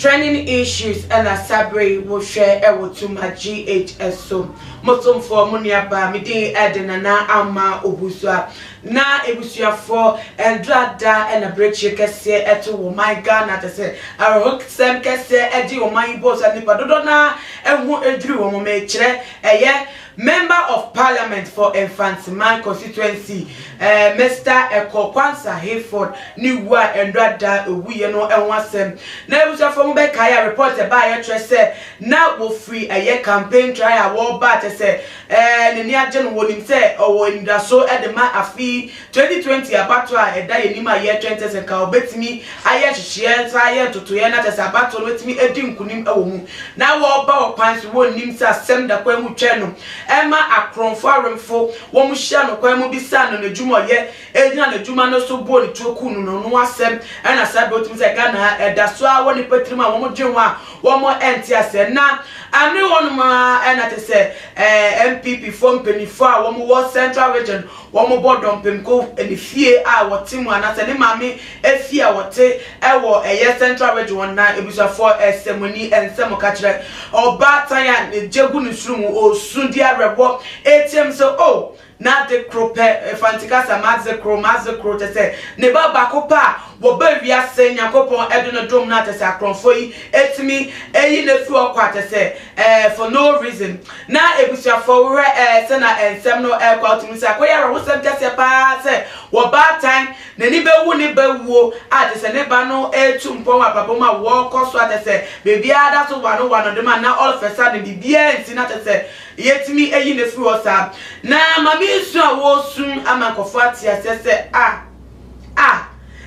Trending issues and a sabre will share to my GHS so Muslim for Muniaba Midi Edina na ama obusua na ebusua for and drada and a break kese eto my Ghana to say a hook sem kese edi o my boss and nipadona and who edru o me kire Member of Parliament for Infantsman constituency, Mr. Eko Kwansa Hayford, New Wa and Rada, we know, and wasem. Now, was a former Kaya reported by a say, now will free a year campaign trial war bat, say, and near John William say, or in the so at the man a fee 2020 about a day in my year 20 and cow bet me, I had share tire to Tuyana as a battle with me, a dim kunim a woman. Now, all power pants won't name send the Quemu channel. Emma akron forum fo wo mu hia no kwan mu bisa no nadwuma ye enya nadwuma no so bo ni toku no no asem ena sabe otum se Ghana edaso a wo ni patrim a wo mu dwen a wo mo enti ase na ame won ma ena te se MPP from penifo a wo mu wo Central Region wo mu bodom pemko eni fie a wo timu anase ne mame efie a wo te ewo Central Region na ebusua for semoni ensem ka kire oba tan ya jegu ni surumu osundia rebo ATM so oh na de crope fantika sa mazekro te say ne baba kopa wo ba wi ase nyakopon edono dom na te say akronfo yi etimi eyi na fi okwa te say for no reason na ebusia for we se na ensem no kwa tumi say akoya ro sem te say pa say wo ba time na ni bewu ni bewuo a te say ne ba no etu mpon wa papa ma wo koso te say bebi ada so wano de man na all of a sudden bibia enti na te say yetimi eyi na fi osa na mami su a wo sun amankofo atia se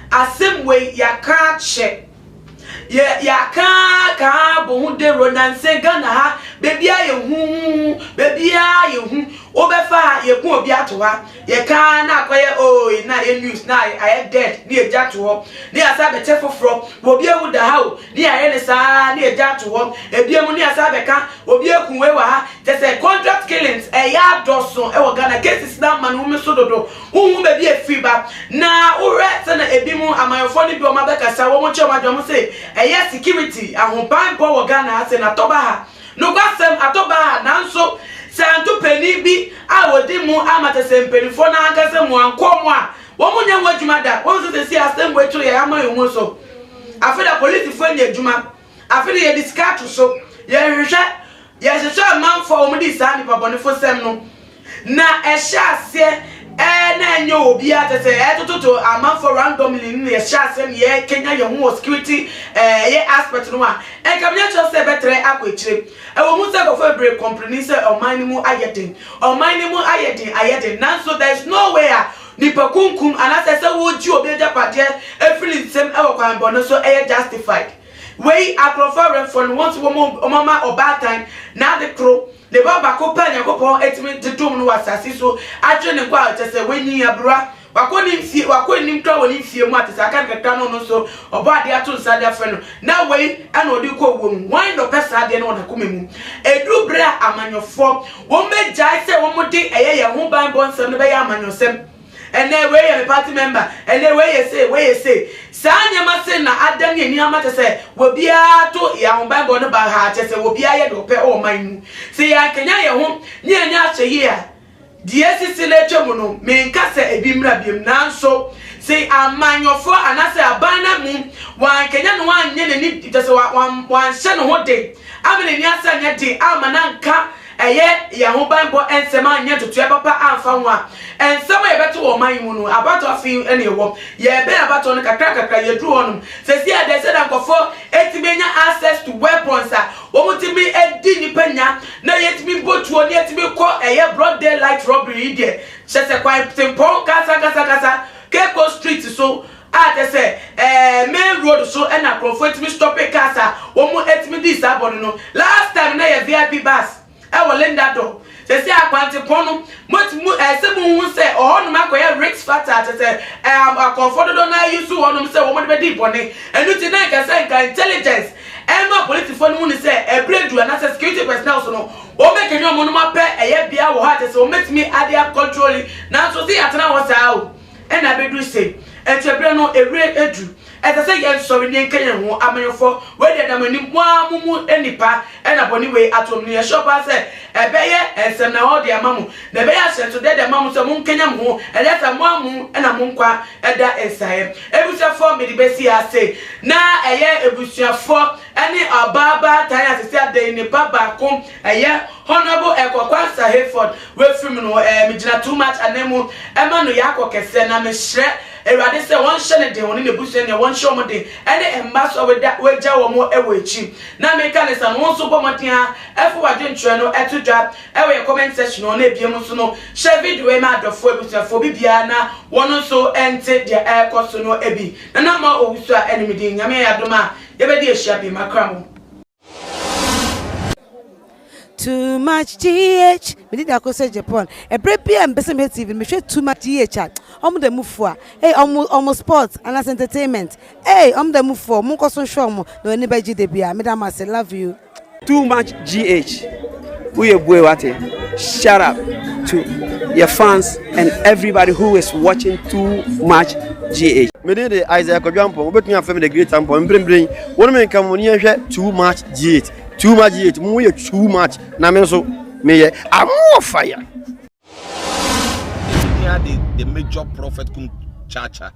asem we yaka che yaka ka bo hu de ronanse Ghana ha bebia ye hu obefa ye ku obi ato ha ye ka na akoye oh na ye news na I dead ni eja to ho ni asa be chefofro obi ewu da ha o ni aye ne sa ni eja to ho ebiemu ni asa be ka obi ekunwe wa ha te say contract killings ya doso e wo Ghana cases na man hu so dodo hu be bi efiba na ure se na ebimu amayofo ni bi o ma be kasa wo mo chema dwo mo say eye security ahoban bo wo Ghana se na toba ha no gwasem atoba ha nanso santo peni bi a wodi mu amata sempelifo na ankase mu ankomo a wo munya wadwuma da wo so se asem wetu ye amayo so afeda police fo nya adwuma afeda ye discard so ye hwehwe ye hwehwe manfo wo mu di sa ni babonefo sem no na ehya ase na enyo obi atete etototo amanfo randomly ni ye hya ase ye Kenya ye hu security ye aspect no a kabinye cho se betre akwechire wo mu se go for break company se oman mu ayeden nanso there is nowhere nipa kunkum anase se wo ji obi japade efili sem e wo kwan bono so justified we akrofare for once wo mama obatan na the crow the baba ko pa nyakopon etimi didum no wasasi so atwe ne kwa tese wenyi abra wakoni mfie wakoni mtwa woni mfie mu atese aka no so obade ato nsade afa no na we ana odi ko wom wan do pesa de no na komemu edu bra amanyofo wo megya se wo mode eye ye ho ban bon sem no be ya amanyosem ene we ye party member ene we ye say sanya ma se na adam ye ni amata se wo bia to ya ho bible no ba ha che se wo bia ye do pe o man mu se ya Kenya ye ho ni anya ahye a die sisi le twemu no me nka se ebimra biem nanso se amanyofo anase abana mu wan Kenya no wan nye ni te se wan hye no ho de amene ni asanya de amananka eye ya ho Bible ensema anya tutu papa amfa ho a ensema ye beto wo man mu no abato afi ene wo ye be abato no kakra ye dru honum se si ade se dan kofo etibenya access to weapons a wo mutimi edi nipanya na yetimi botuo ne yetimi ko eye broad daylight robbery de se kwa tempon kasa Keko street so ate se main road so and a profit me stop a casa wo mu etimi dis abon no last time na ye VIP bus e wo lenda do se se akwante pono motimu se mu hu se ohonu makoya Rex Factor ate se a comfort do na use honum se wo mo de di bone enu ti na ka se intelligence no political no ni se ebredu na security personnel so no o make any omo no mape eye bia wo ha ate se o make me area control na so se atena wo sa o na bedu se echebre no ewre edu as I say yes so we Kenya ho amenyofo we dey na mani muamumu enipa ena boni we atom ne shop say ebeye ensem na ho de amamu na ebeye asenso de amamu so mun Kenya ho eleta muamu ena munkwa eda ensae ebusuafo me di besi ase na eye ebusuafo eni ababa tan asese ade ni baba kom eye Honorable Ekokwansa Hayford we film no me gina too much anemu ema no yakọ kese na me hre Erade se won hye ne de won ne busu ne won hye mo de ene emba so we gya wo mo ewo echi na me ka ne sa no so bomoten a efu wade ntwe no etudwa ewe comment section no na ebiem so no share video e ma adofo ebusuafo bibia na won so ente de ekoso no ebi na ma owusu a enemi de nyame ya doma yebedi ehia bi makramo. Too much GH. Me did say Japan. A break and Besame TV. Me share too much GH. The move for. Hey, almost sports and as entertainment. Hey, the move for. Munko so show mo. No anybody debia. Madam I say love you. Too much GH. We boy what? Shout out to your fans and everybody who is watching Too Much GH. Me did the Isaiah Kojampo. We between family the great tempo. Bring. One man come on here. Too much GH. Too much yet, more too much. Na me so me I'm more fire. The major prophet kum chacha.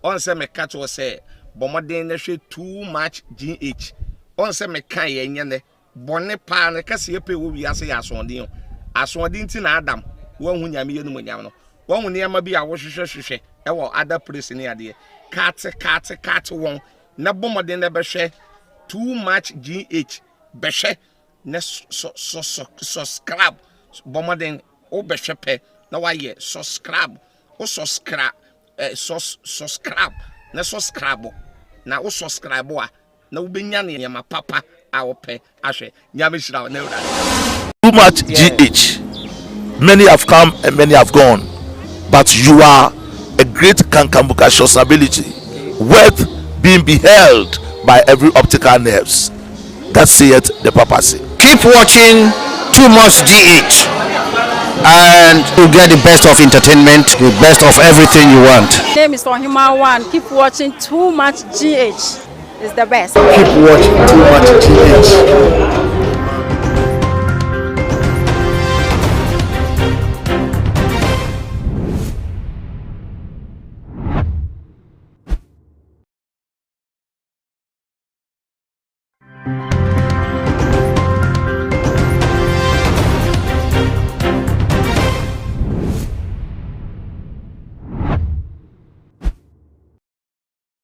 On say me catch was say, bomoden na hwe too much GH. On say me kan ye nyane. Bonne pa na kase pe wo wi ase ya asondin. Asondin ti na Adam. Wo hu nyame ye no nyam no. Wo hu ne ma bi a wo hwehwehwehwe. E wo other place ni ade. Kat won. Na bomoden na be hwe too much GH. Beshe ne subscribe bomoden o beshe pe na waye subscribe o subscribe subscribe na subscribe na o subscribe a na wo benya ne yama papa a wo pe ahwe nyame shira na ura. Too much GH. Many have come and many have gone, but you are a great Kankambuka ability worth being beheld by every optical nerves. That saith the papacy. Keep watching Too Much GH and you'll get the best of entertainment, the best of everything you want. My name is Ohima One. Keep watching Too Much GH. It's the best. Keep watching Too Much GH.